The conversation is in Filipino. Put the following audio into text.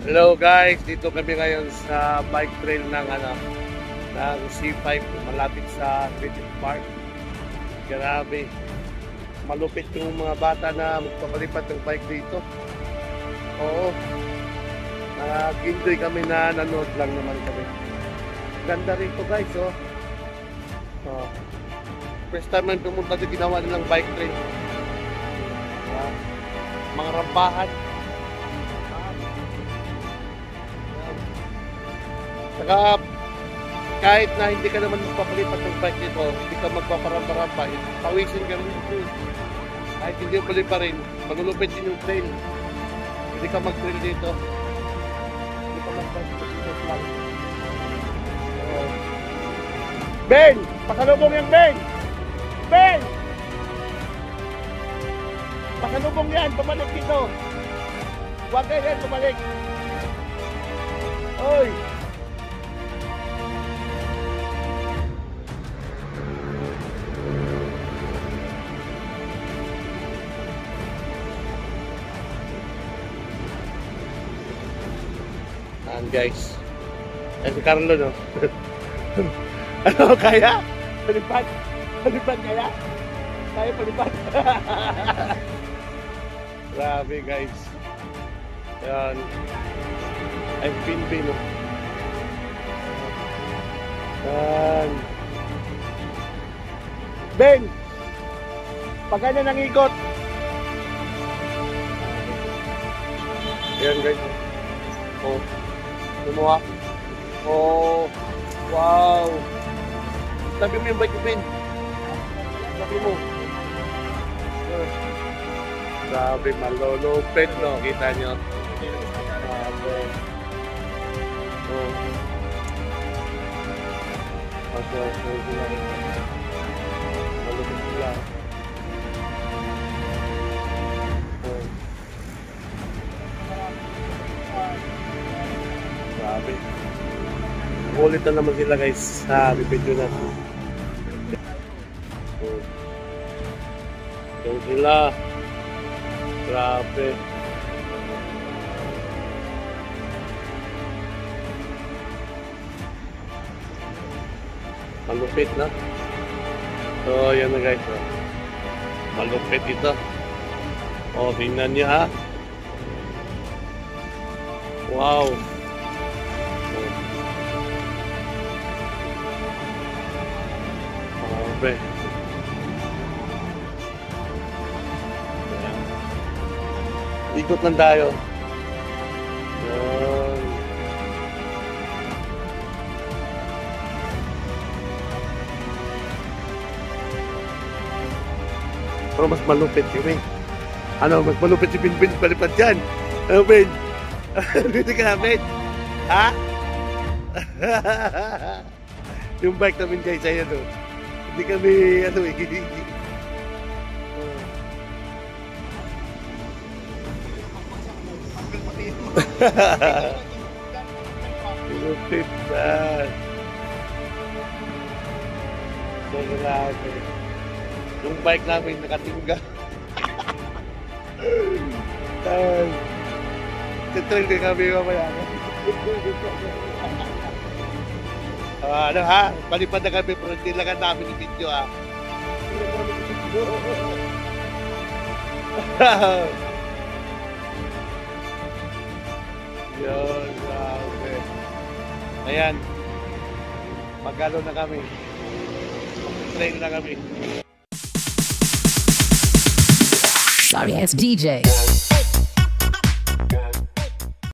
Hello guys, dito kami ngayon sa bike trail ng C5 malapit sa Creative Park. Grabe, malupit yung mga bata na magpapalipat ng bike dito. Oo, nag-enjoy kami na nanood lang naman kami. Ganda rito guys, oh. First time namin pumunta dito, ginawa nilang bike trail. Mga rampahan. Saka kahit na hindi ka naman magpapalipat ng bike dito, hindi ka magpaparampa-rampa, pawisin ka rin dito. Kahit hindi mo palipa rin, magulupit din yung trail. Hindi ka mag-trail dito. Hindi ka mag-trail lang. Ben! Pasalubong yan, Ben! Ben! Pasalubong yan, pabalik dito. Huwag kayo yan, pabalik. Oy! Guys, ay si Carlo, no? Ano, kaya? Palipad? Palipad kaya? Kaya palipad? Grabe guys. Yan. Ay, pin, no? Yan. Ben! Pag ganyan ang ikot. Yan guys. Oh. Lumuha. Oh, wow. Tabi mo yung bike mo, Ben. Tabi mo. Grabe, malulupit, no? Kita nyo. Grabe. Oh. Malupit sila. Grabe. Ulit na naman sila guys sa video natin. Yan sila. Grabe. Malupit na. So yan na guys. Malupit ito. O, tingnan niyo ha. Wow. Grabe. Ikot lang tayo. Yan. Pero mas malupit yun eh. Ano, mas malupit si Binbin palipad dyan. Ano, Ben? Dito ka na, Ben? Ha? Yung bike namin guys, ayan o. Hindi kami, ano eh, gigi. Lupit na. So, grabe. Yung bike namin nakatingga. Titrail din kami mamaya. Ano ha? Palipad na kami pero hindi lang namin yung video ha. Yun, grabe. Ayan. Magalo na kami. Train na kami. Sorry, it's DJ.